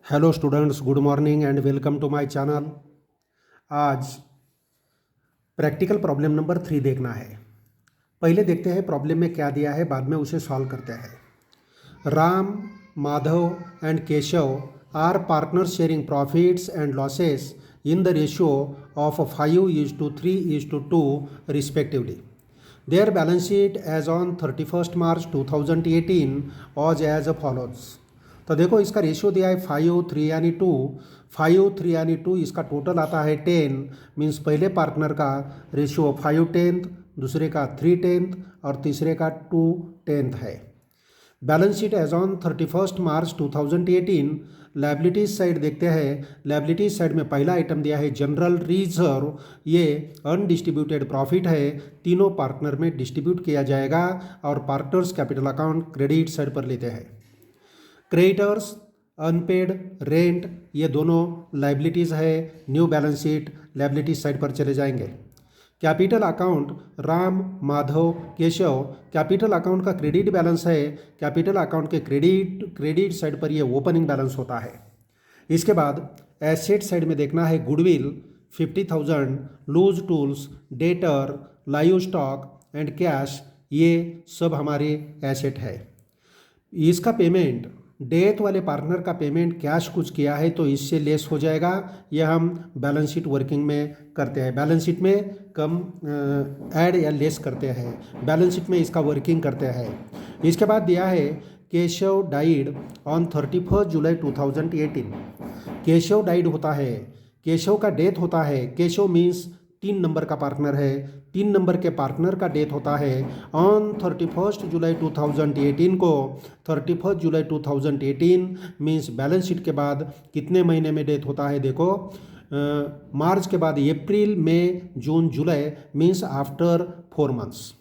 Hello students, good morning and welcome to my channel. आज practical problem number 3 देखना है। पहले देखते हैं प्रॉब्लम में क्या दिया है, बाद में उसे सॉल्व करते हैं। Ram, Madhav and Keshav are partners sharing profits and losses in the ratio of 5:3:2 respectively. Their balance sheet as on 31st March 2018 was as follows. तो देखो इसका रेशियो दिया है 5:3:2। 5:3:2 इसका टोटल आता है 10। मीन्स पहले पार्टनर का रेशियो 5/10, दूसरे का 3/10 और तीसरे का 2/10 है। Balance sheet as on 31st March 2018। Liabilities side देखते हैं। लाइबिलिटीज साइड में पहला आइटम दिया है जनरल रिजर्व। ये अनडिस्ट्रीब्यूटेड प्रॉफिट है, तीनों पार्टनर में डिस्ट्रीब्यूट किया जाएगा और partners capital account credit side पर लेते हैं। क्रेडिटर्स, अनपेड, रेंट, ये दोनों लाइबिलिटीज़ है। New balance sheet liabilities side पर चले जाएंगे। Capital account Ram, Madhav, Keshav, capital account का क्रेडिट बैलेंस है। कैपिटल अकाउंट के क्रेडिट साइड पर ये ओपनिंग बैलेंस होता है। इसके बाद एसेट साइड में देखना है goodwill 50,000, loose tools, debtor, live stock and cash, ये सब हमारे एसेट है। इसका पेमेंट, डेथ वाले पार्टनर का पेमेंट कैश कुछ किया है तो इससे लेस हो जाएगा। यह हम बैलेंस शीट वर्किंग में करते हैं। बैलेंस शीट में कम ऐड या लेस करते हैं, बैलेंस शीट में इसका वर्किंग करते हैं। इसके बाद दिया है Keshav died on 31 July 2018। Keshav died होता है, केशव का डेथ होता है। केशव मीन्स 3 नंबर का पार्टनर है। 3 नंबर के पार्टनर का डेथ होता है ऑन 31 जुलाई 2018 को। 31 जुलाई 2018 मीन्स बैलेंस शीट के बाद कितने महीने में डेथ होता है देखो। मार्च के बाद अप्रैल, मई, जून, जुलाई मीन्स आफ्टर 4 मंथ्स।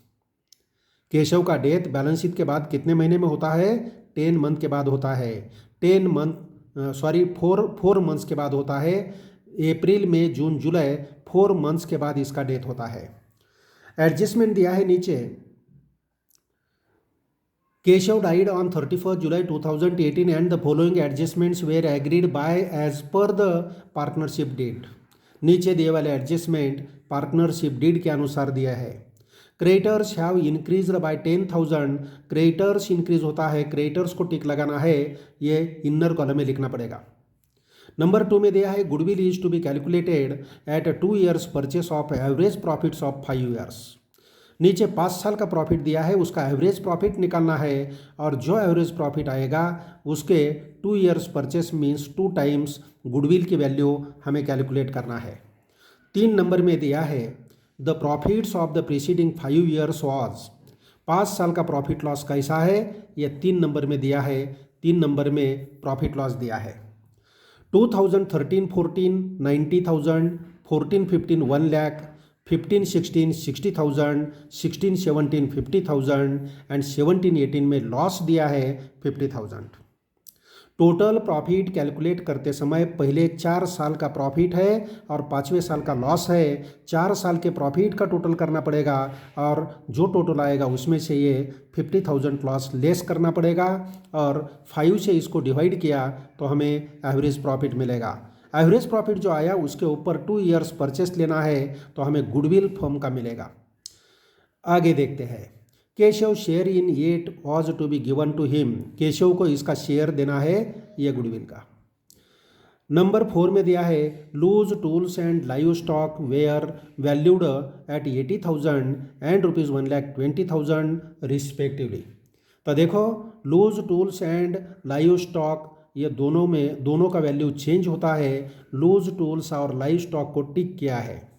केशव का डेथ बैलेंस शीट के बाद कितने महीने में होता है? 10 मंथ के बाद होता है। 4 मंथ्स के बाद होता है। अप्रैल, मई, जून, जुलाई 4 मंथ्स के बाद इसका डेथ होता है। एडजस्टमेंट दिया है नीचे। Keshav died on 31 July 2018 and the following adjustments were agreed by as per the partnership deed. नीचे दिए वाले एडजस्टमेंट पार्टनरशिप डीड के अनुसार दिया है। Creditors have increased by 10,000। Creditors increase होता है, क्रेडिटर्स को टिक लगाना है, ये इनर कॉलम में लिखना पड़ेगा। नंबर 2 में दिया है goodwill is to be calculated at 2 years purchase of average profits of 5 years। नीचे 5 साल का प्रॉफिट दिया है, उसका एवरेज प्रॉफिट निकालना है और जो एवरेज प्रॉफिट आएगा उसके 2 years purchase means 2 times goodwill की वैल्यू हमें कैलकुलेट करना है। 3 नंबर में दिया है the profits of the preceding 5 years was. 5 साल का प्रॉफिट लॉस कैसा है, यह 3 नंबर में दिया है। 3 नंबर में प्रॉफिट लॉस दिया है। 2013-14 90,000, 14-15 1 lakh, 15-16 60,000, 16-17 50,000 एंड 17-18 में लॉस दिया है 50,000। टोटल प्रॉफिट कैलकुलेट करते समय पहले 4 साल का प्रॉफिट है और 5वें साल का लॉस है। 4 साल के प्रॉफिट का टोटल करना पड़ेगा और जो टोटल आएगा उसमें से ये 50,000 लॉस लेस करना पड़ेगा और 5 से इसको डिवाइड किया तो हमें एवरेज प्रॉफिट मिलेगा। एवरेज प्रॉफिट जो आया उसके ऊपर 2 years परचेस लेना है तो हमें गुडविल फर्म का मिलेगा। आगे देखते हैं। Keshav share in it was to be given to him. Keshav को इसका शेयर देना है, ये गुडविल का। नंबर 4 में दिया है loose tools and live stock were valued at 80,000 and ₹1,20,000 respectively. तो देखो loose tools and live stock ये दोनों का वैल्यू चेंज होता है। लूज टूल्स और लाइव स्टॉक को टिक किया है।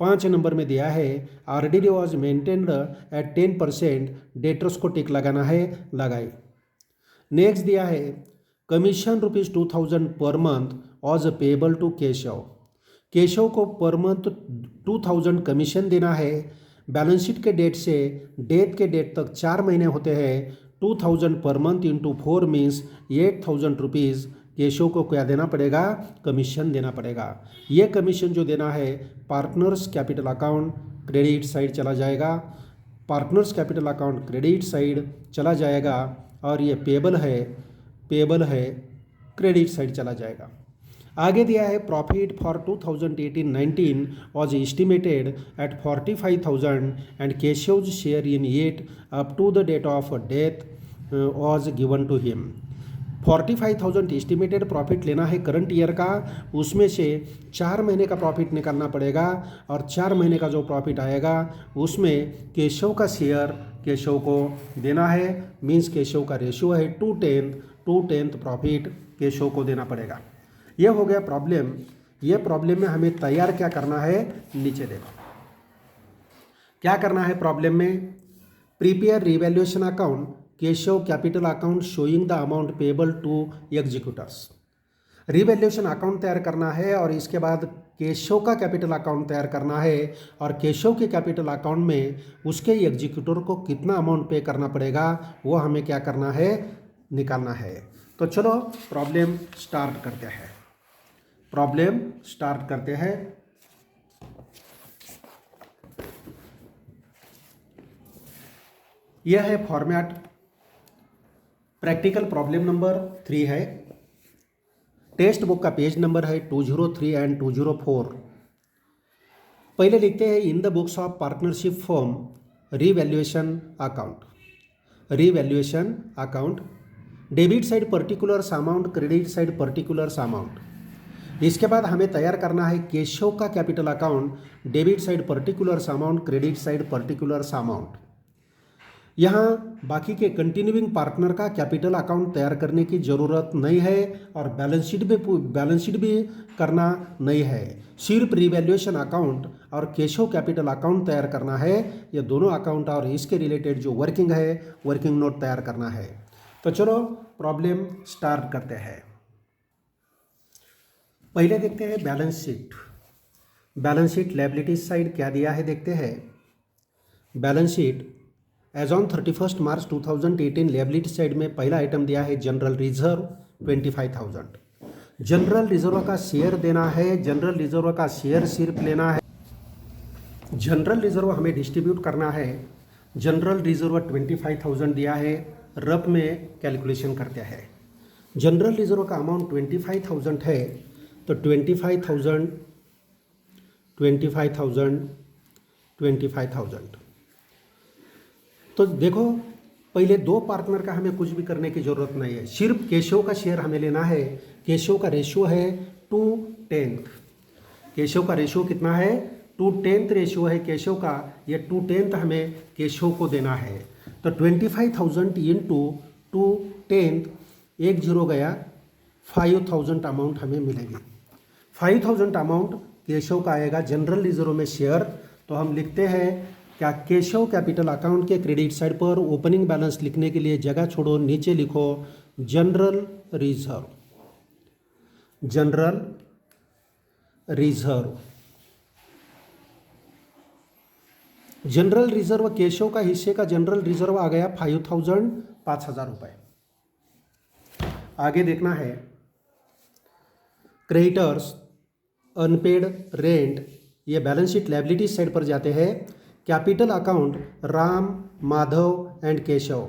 5 नंबर में दिया है RDD was maintained eight 10%। Debtors को टिक लगाना है, लगाई। नेक्स्ट दिया है commission ₹2,000 per month was payable to Keshav. Keshav को पर मंथ 2,000 कमीशन देना है। बैलेंस शीट के डेट से डेथ के डेट तक 4 महीने होते हैं। 2,000 per month into 4 means 8,000 rupees Keshav को क्या देना पड़ेगा? कमीशन देना पड़ेगा। ये कमीशन जो देना है partners capital account credit side चला जाएगा। Partners capital account credit side चला जाएगा और ये पेबल है क्रेडिट साइड चला जाएगा। आगे दिया है profit for 2018-19 was estimated at 45,000 and केशव's share in it up to the date of death was given to him। 45,000 estimated profit लेना है करंट ईयर का, उसमें से 4 महीने का प्रॉफिट निकालना पड़ेगा और 4 महीने का जो प्रॉफिट आएगा उसमें केशव का शेयर केशव को देना है। मीन्स केशव का रेशियो है 2/10 प्रॉफिट केशव को देना पड़ेगा। यह हो गया प्रॉब्लम। यह प्रॉब्लम में हमें तैयार क्या करना है, नीचे देखो क्या करना है प्रॉब्लम में। Prepare revaluation account Keshav capital account showing the amount payable to executors. Revaluation account तैयार करना है और इसके बाद केशव का कैपिटल अकाउंट तैयार करना है और केशव के कैपिटल अकाउंट में उसके एग्जीक्यूटर को कितना अमाउंट पे करना पड़ेगा वो हमें क्या करना है, निकालना है। तो चलो प्रॉब्लम स्टार्ट करते हैं। प्रॉब्लम स्टार्ट करते हैं। यह है फॉर्मेट। प्रैक्टिकल प्रॉब्लम नंबर 3 है। टेक्स्ट बुक का पेज नंबर है 203 एंड 204। पहले लिखते हैं in the books of partnership firm revaluation account. Revaluation account debit side particulars amount, credit side particulars amount. इसके बाद हमें तैयार करना है केशव का capital account, debit side particulars amount, credit side particulars amount. यहाँ बाकी के कंटिन्यूइंग पार्टनर का कैपिटल अकाउंट तैयार करने की ज़रूरत नहीं है और बैलेंस शीट भी करना नहीं है। सिर्फ रिवैल्यूएशन अकाउंट और केशव कैपिटल अकाउंट तैयार करना है। ये दोनों अकाउंट और इसके रिलेटेड जो वर्किंग है, वर्किंग नोट तैयार करना है। तो चलो प्रॉब्लम स्टार्ट करते हैं। पहले देखते हैं balance sheet. Balance sheet liabilities side क्या दिया है देखते हैं। Balance sheet as on 31 March 2018 liability side में पहला आइटम दिया है जनरल रिजर्व 25,000। जनरल रिजर्व का शेयर देना है। जनरल रिजर्व का शेयर सिर्फ लेना है। जनरल रिजर्व हमें डिस्ट्रीब्यूट करना है। जनरल रिजर्व 25,000 दिया है। रफ में कैलकुलेशन करते हैं। जनरल रिजर्व का अमाउंट 25,000 है तो 25,000 तो देखो पहले दो पार्टनर का हमें कुछ भी करने की ज़रूरत नहीं है। सिर्फ केशव का शेयर हमें लेना है। केशव का रेशियो है 2/10। केशव का रेशियो कितना है, 2/10 रेशियो है केशव का। ये 2/10 हमें केशव को देना है। तो 25,000 इंटू 2/10, 1 0 गया, 5,000 अमाउंट हमें मिलेगी। 5,000 अमाउंट केशव का आएगा जनरल रिजर्व में शेयर। तो हम लिखते हैं क्या, केशव कैपिटल अकाउंट के क्रेडिट साइड पर ओपनिंग बैलेंस लिखने के लिए जगह छोड़ो, नीचे लिखो general reserve. General reserve, general reserve Keshav का हिस्से का जनरल रिजर्व आ गया 5,000, 5,000 रुपये। आगे देखना है क्रेडिटर्स अनपेड रेंट। ये बैलेंस शीट लायबिलिटी साइड पर जाते हैं। Capital account Ram, Madhav and Keshav.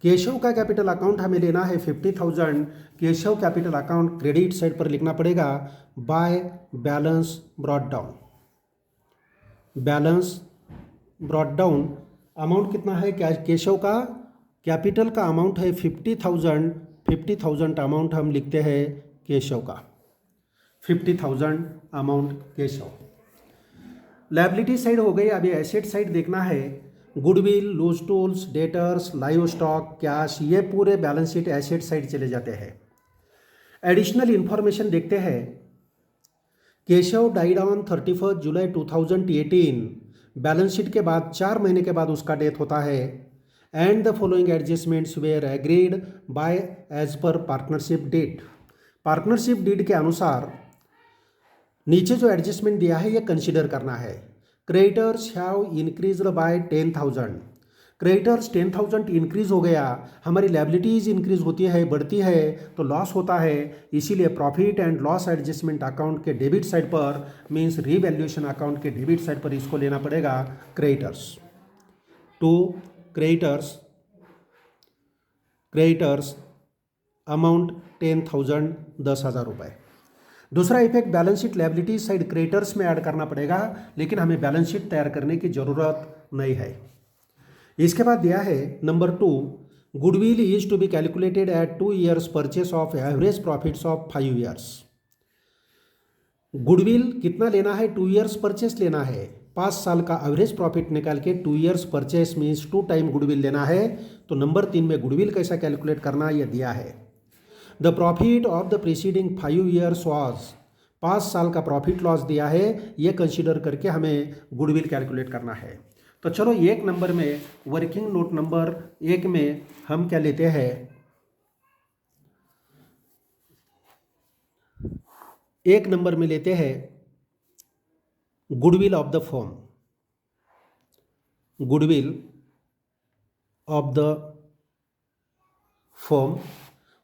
Keshav का कैपिटल अकाउंट हमें लेना है 50,000। Keshav capital account credit side पर लिखना पड़ेगा by balance brought down. Balance brought down amount कितना है, क्या केशव का कैपिटल का अमाउंट है 50,000। 50,000 अमाउंट हम लिखते हैं केशव का। 50,000 अमाउंट केशव। लायबिलिटी साइड हो गई। अभी एसेट साइड देखना है। Goodwill, loose tools, debtors, live stock, cash, ये पूरे बैलेंस शीट एसेट साइड चले जाते हैं। एडिशनल इंफॉर्मेशन देखते हैं। Keshav died on 31 July 2018। Balance sheet के बाद 4 महीने के बाद उसका डेथ होता है। And the following adjustments were agreed by as per partnership deed. Partnership deed के अनुसार नीचे जो एडजस्टमेंट दिया है ये कंसीडर करना है। Creditors have increased by 10,000। Creditors 10,000 increase हो गया। हमारी लायबिलिटीज इंक्रीज होती है, बढ़ती है तो लॉस होता है। इसीलिए profit and loss adjustment account के डेबिट साइड पर, मीन्स रिवैल्यूएशन अकाउंट के डेबिट साइड पर इसको लेना पड़ेगा क्रेडिटर्स। टू क्रेडिटर्स अमाउंट 10,000 10,000 रुपये। दूसरा effect balance sheet liability side creditors में ऐड करना पड़ेगा, लेकिन हमें बैलेंस शीट तैयार करने की ज़रूरत नहीं है। इसके बाद दिया है number 2, goodwill is to be calculated at 2 years purchase of average profits of 5 years। Goodwill कितना लेना है? 2 years परचेस लेना है। 5 साल का एवरेज प्रॉफिट निकाल के 2 years purchase means 2 time goodwill लेना है। तो नंबर 3 में गुडविल कैसा कैलकुलेट करना यह दिया है। The profit of the preceding 5 years was, 5 साल का प्रॉफिट लॉस दिया है, ये कंसीडर करके हमें गुडविल कैलकुलेट करना है। तो चलो 1 नंबर में वर्किंग नोट नंबर 1 में हम क्या लेते हैं, 1 नंबर में लेते हैं goodwill of the firm. Goodwill of the firm,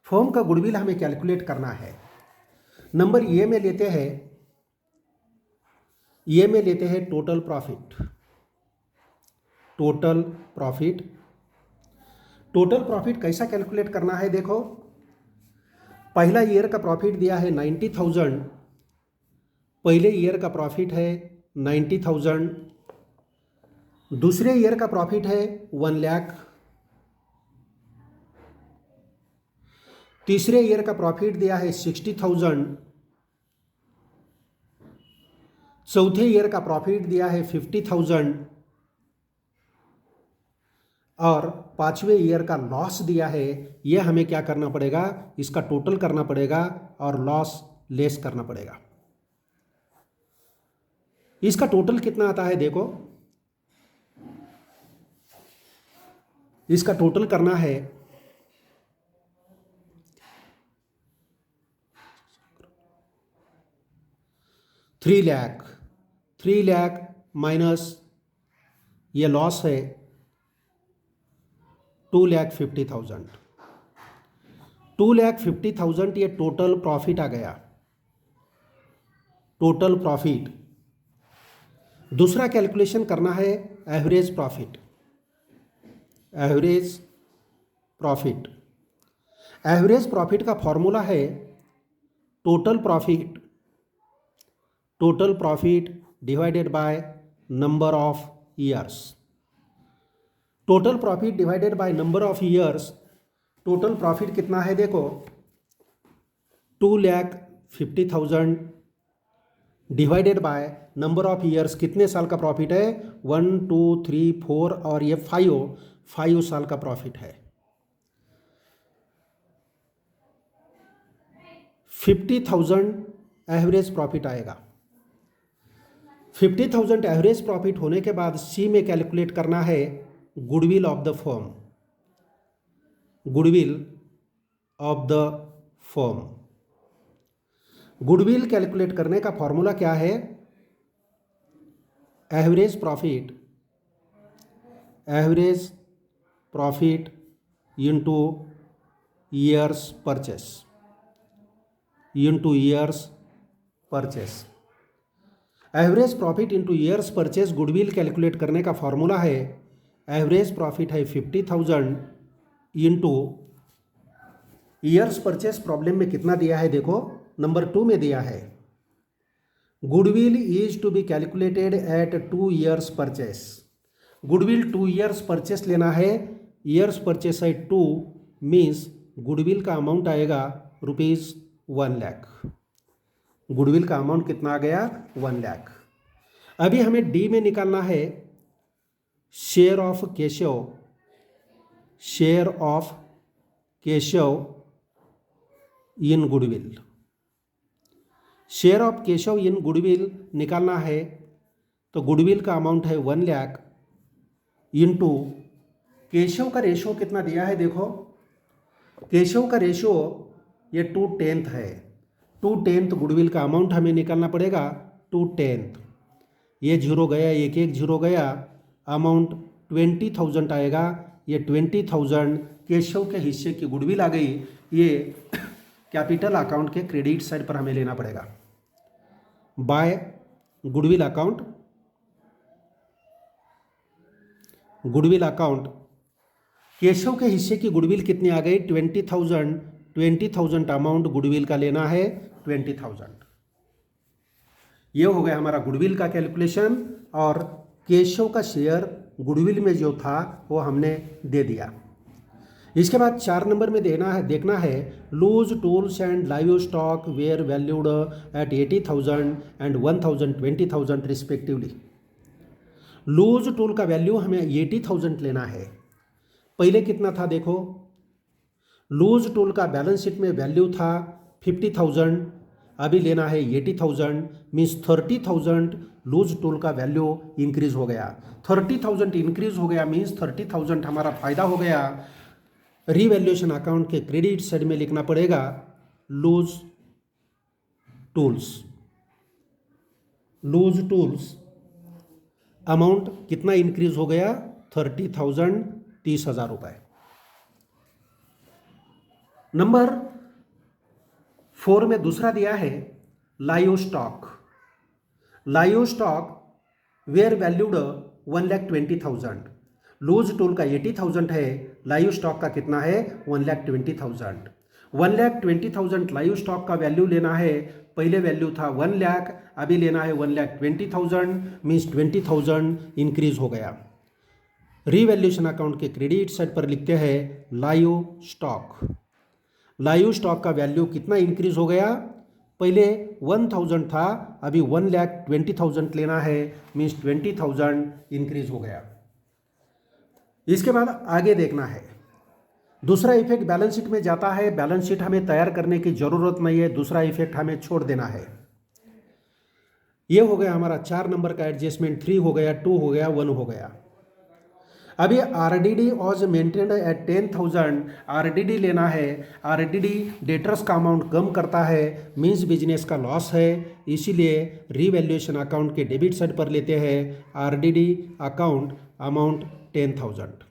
firm का गुडविल हमें कैलकुलेट करना है। नंबर ए में लेते हैं, ए में लेते हैं total profit. Total profit, total profit कैसा कैलकुलेट करना है? देखो, पहला ईयर का प्रॉफिट दिया है 90,000, पहले ईयर का प्रॉफिट है 90,000, दूसरे ईयर का प्रॉफिट है 1 लाख, तीसरे ईयर का प्रॉफिट दिया है 60,000, चौथे ईयर का प्रॉफिट दिया है 50,000 और 5वें ईयर का लॉस दिया है। यह हमें क्या करना पड़ेगा? इसका टोटल करना पड़ेगा और लॉस लेस करना पड़ेगा। इसका टोटल कितना आता है? देखो, इसका टोटल करना है 3 लाख, 3 लाख माइनस ये लॉस है 2,50,000, 2,50,000 ये टोटल प्रॉफिट आ गया, टोटल प्रॉफिट। दूसरा कैलकुलेशन करना है average profit. Average profit, average profit का फॉर्मूला है total profit, total profit divided by number of years. Total profit divided by number of years, total profit कितना है? देखो, 2,50,000 divided by number of years, कितने साल का प्रॉफिट है? 1 2 3 4 और ये 5 साल का प्रॉफिट है। 50,000 एवरेज प्रॉफिट आएगा। 50,000 एवरेज प्रॉफिट होने के बाद सी में कैलकुलेट करना है goodwill of the firm. Goodwill of the firm, goodwill calculate करने का फॉर्मूला क्या है? Average profit, average profit into years purchase, into years purchase. Average profit into years purchase goodwill calculate करने का फॉर्मूला है, एवरेज प्रॉफिट है 50,000 into years purchase. Problem में कितना दिया है? देखो, नंबर 2 में दिया है goodwill is to be calculated at 2 years purchase. Goodwill 2 years purchase लेना है। ईयर्स परचेस है 2 मीन्स गुडविल का अमाउंट आएगा ₹1 लाख। गुडविल का अमाउंट कितना आ गया? 1 लाख। अभी हमें डी में निकालना है share of Keshav, share of Keshav in goodwill. Share of Keshav in goodwill निकालना है तो गुडविल का अमाउंट है 1 लाख इनटू केशव का रेशो कितना दिया है? देखो, केशव का रेशो ये 2/10 है। 2/10 गुडविल का अमाउंट हमें निकालना पड़ेगा 2/10। ये जीरो गया, एक एक जीरो गया, अमाउंट 20,000 आएगा। ये 20,000 केशव के हिस्से की गुडविल आ गई। ये कैपिटल अकाउंट के क्रेडिट साइड पर हमें लेना पड़ेगा by goodwill account. Goodwill account Keshav के हिस्से की गुडविल कितनी आ गई? 20,000 20,000 अमाउंट गुडविल का लेना है 20,000। ये हो गया हमारा गुडविल का कैलकुलेशन और केशव का शेयर गुडविल में जो था वो हमने दे दिया। इसके बाद 4 नंबर में देखना है loose tools and live stock were valued at 80,000 and 1,000 20,000 respectively. Loose tool का वैल्यू हमें 80,000 लेना है। पहले कितना था देखो, लूज टूल का बैलेंस शीट में वैल्यू था 50,000, अभी लेना है 80,000, मीन्स 30,000 लूज टूल का वैल्यू इंक्रीज हो गया। 30,000 इंक्रीज हो गया मीन्स 30,000 हमारा फायदा हो गया। रीवैल्यूएशन अकाउंट के क्रेडिट साइड में लिखना पड़ेगा loose tools. Loose tools amount कितना इंक्रीज हो गया 30,000, 30,000 रुपए। नंबर 4 में दूसरा दिया है live stock. Live stock were valued 1,20,000। Loose tool का 80,000 है, लाइव स्टॉक का कितना है 1,20,000। 1,20,000 लाइव स्टॉक का वैल्यू लेना है। पहले वैल्यू था 1 लाख, अभी लेना है 1,20,000, मीन्स 20,000 इंक्रीज हो गया। रीवैल्यूएशन अकाउंट के क्रेडिट साइड पर लिखते हैं लाइव स्टॉक। लाइव स्टॉक का वैल्यू कितना इंक्रीज हो गया, पहले 1,000 था, अभी 1,20,000 लेना है, मीन्स 20,000 इंक्रीज हो गया। इसके बाद आगे देखना है दूसरा इफेक्ट बैलेंस शीट में जाता है। बैलेंस शीट हमें तैयार करने की जरूरत नहीं है, दूसरा इफेक्ट हमें छोड़ देना है। ये हो गया हमारा 4 नंबर का एडजस्टमेंट, 3 हो गया, 2 हो गया, 1 हो गया। अभी RDD was maintained eight 10,000, RDD लेना है। आरडीडी डेटर्स का अमाउंट कम करता है, मीन्स बिजनेस का लॉस है, इसीलिए रीवैल्यूएशन अकाउंट के डेबिट साइड पर लेते हैं RDD account amount 10,000।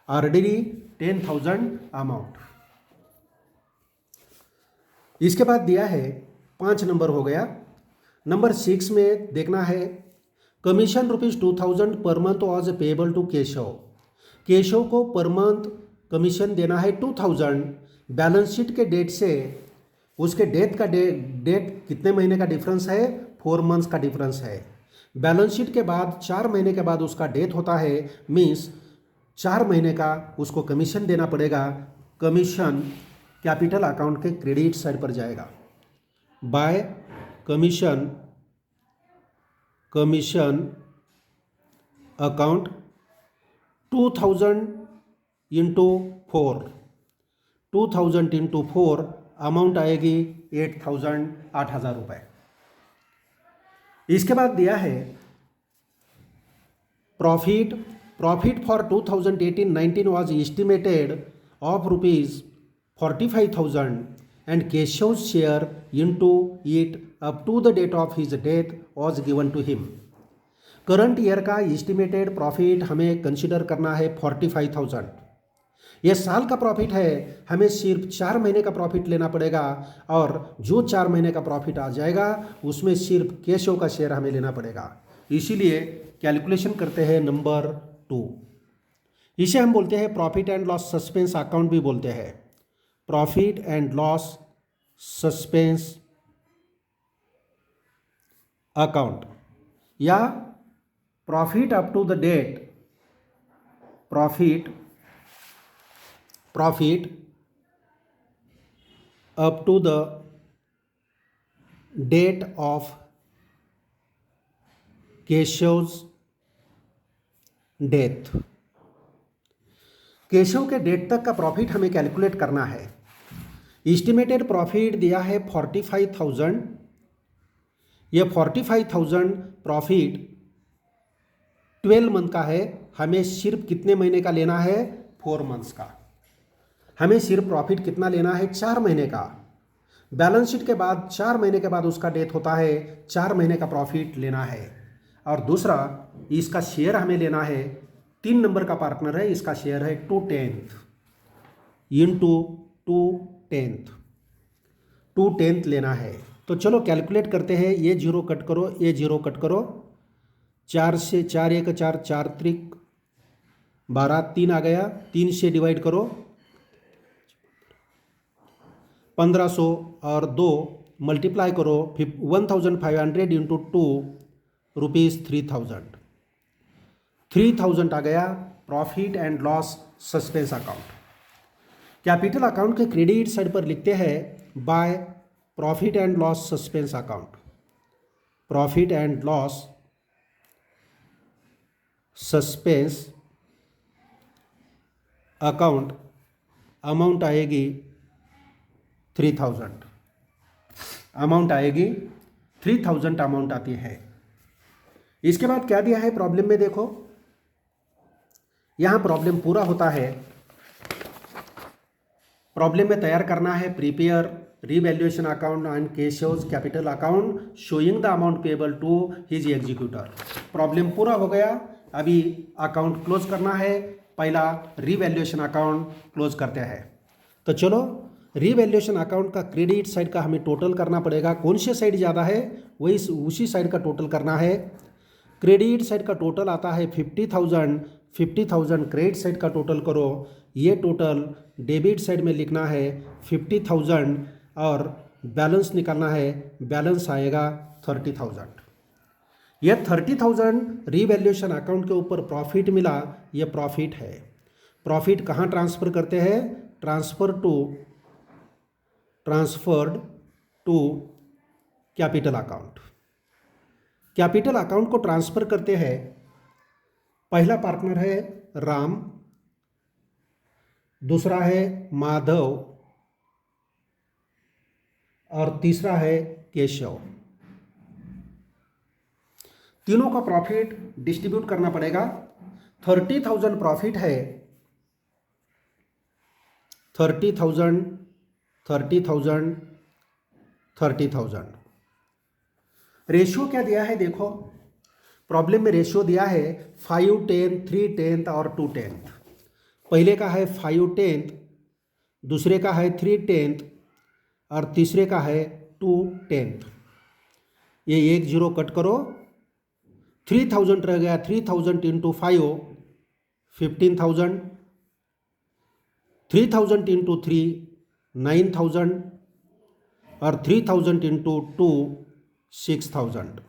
RDD 10,000 amount. इसके बाद दिया है 5 नंबर हो गया। नंबर 6 में देखना है commission ₹2,000 per month was payable to Keshav. Keshav को पर मंथ कमीशन देना है 2,000। बैलेंस शीट के डेट से उसके डेट का डेट कितने महीने का डिफरेंस है, 4 मंथ्स का डिफरेंस है। बैलेंस शीट के बाद 4 महीने के बाद उसका डेथ होता है, मीन्स 4 महीने का उसको कमीशन देना पड़ेगा। कमीशन कैपिटल अकाउंट के क्रेडिट साइड पर जाएगा। Bye commission account 2,000 into 4, 2,000 into 4 amount आएगी 8,000, 8,000 रुपये। इसके बाद दिया है profit for 2018-19 was estimated of ₹45,000 and Keshav's share into it up to the date of his death was given to him. Current year का estimated profit हमें consider करना है 45,000। यह साल का प्रॉफिट है, हमें सिर्फ 4 महीने का प्रॉफिट लेना पड़ेगा और जो 4 महीने का प्रॉफिट आ जाएगा उसमें सिर्फ केशव का शेयर हमें लेना पड़ेगा। इसीलिए कैलकुलेशन करते हैं नंबर 2। इसे हम बोलते हैं profit and loss suspense account भी बोलते हैं। Profit and loss suspense account या profit up to the date, profit up to the date of Keshav's death. Keshav के डेट तक का प्रॉफिट हमें कैलकुलेट करना है। एस्टिमेटेड प्रॉफिट दिया है 45,000। यह 45,000 प्रॉफिट 12 मंथ का है, हमें सिर्फ कितने महीने का लेना है, 4 मंथ्स का। हमें सिर्फ प्रॉफिट कितना लेना है, 4 महीने का। बैलेंस शीट के बाद 4 महीने के बाद उसका डेथ होता है, 4 महीने का प्रॉफिट लेना है। और दूसरा इसका शेयर हमें लेना है, 3 नंबर का पार्टनर है, इसका शेयर है 2/10 इंटू 2/10 लेना है। तो चलो कैलकुलेट करते हैं। ये 0 कट करो, ये 0 कट करो, 4 से 4 1 4, 4 त्रिक 12, 3 आ गया, 3 से डिवाइड करो, 1500 और 2 मल्टीप्लाई करो 1500 इंटू 2 रुपीज़ 3000 आ गया profit and loss suspense account. Capital account के क्रेडिट साइड पर लिखते हैं by profit and loss suspense account. Profit and loss suspense account amount आएगी 3000। अमाउंट आएगी 3000 अमाउंट आती है। इसके बाद क्या दिया है प्रॉब्लम में, देखो यहां प्रॉब्लम पूरा होता है। प्रॉब्लम में तैयार करना है prepare revaluation account and Keshav's capital account showing the amount payable to his executor. Problem पूरा हो गया, अभी अकाउंट क्लोज करना है। पहला रीवैल्यूएशन अकाउंट क्लोज करते हैं। तो चलो रीवैल्यूएशन अकाउंट का क्रेडिट साइड का हमें टोटल करना पड़ेगा। कौन से साइड ज़्यादा है वही उसी साइड का टोटल करना है। क्रेडिट साइड का टोटल आता है 50,000। 50,000 क्रेडिट साइड का टोटल करो। ये टोटल डेबिट साइड में लिखना है 50,000 और बैलेंस निकालना है। बैलेंस आएगा 30,000। यह 30,000 रीवैल्यूएशन अकाउंट के ऊपर प्रॉफिट मिला, यह प्रॉफिट है। प्रॉफिट कहाँ ट्रांसफ़र करते हैं? Transferred to capital account. Capital account को ट्रांसफ़र करते हैं। पहला पार्टनर है राम, दूसरा है माधव और तीसरा है केशव। तीनों का प्रॉफिट डिस्ट्रीब्यूट करना पड़ेगा। 30,000 प्रॉफिट है। 30,000 रेशियो क्या दिया है देखो, प्रॉब्लम में रेशियो दिया है 5/10, 3/10 और 2/10। पहले का है 5/10, दूसरे का है 3/10 और तीसरे का है 2/10। ये 1 0 कट करो, 3000 रह गया। 3000 इंटू 5 15,000, 3000 इंटू 3 9,000 और 3000 इंटू 2 6,000।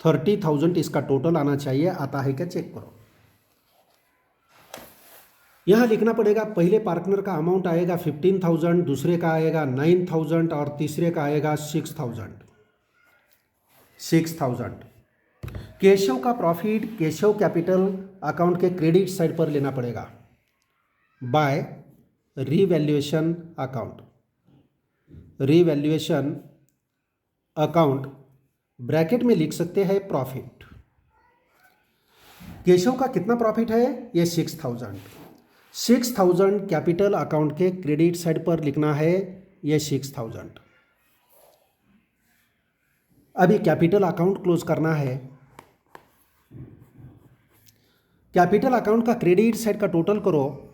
30,000 इसका टोटल आना चाहिए। आता है क्या चेक करो। यहाँ लिखना पड़ेगा पहले पार्टनर का अमाउंट आएगा 15,000, दूसरे का आएगा 9,000 और तीसरे का आएगा 6,000। केशव का प्रॉफिट केशव कैपिटल अकाउंट के क्रेडिट साइड पर लेना पड़ेगा by revaluation account. Revaluation account bracket में लिख सकते हैं प्रॉफिट। केशव का कितना प्रॉफिट है? ये 6,000। 6,000 कैपिटल अकाउंट के क्रेडिट साइड पर लिखना है, ये 6,000। अभी कैपिटल अकाउंट क्लोज करना है। कैपिटल अकाउंट का क्रेडिट साइड का टोटल करो।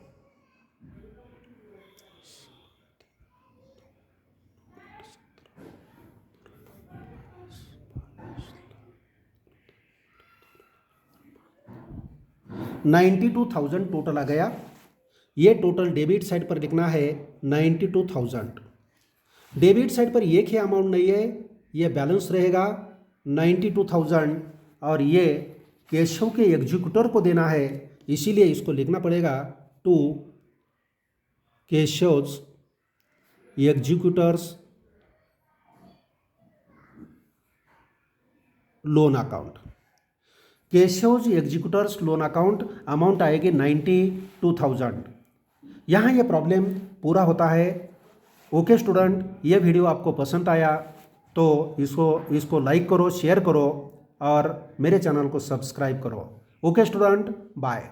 $92,000 टोटल आ गया। ये टोटल डेबिट साइड पर लिखना है 92,000। डेबिट साइड पर एक ही अमाउंट नहीं है, ये बैलेंस रहेगा 92,000 और ये केशव के एग्जीक्यूटर को देना है, इसीलिए इसको लिखना पड़ेगा to Keshav's executors loan account. Keshav's executors loan account amount आएगी 92,000। यहाँ ये प्रॉब्लम पूरा होता है। ओके स्टूडेंट, ये वीडियो आपको पसंद आया तो इसको लाइक करो, शेयर करो और मेरे चैनल को सब्सक्राइब करो। Okay student, bye.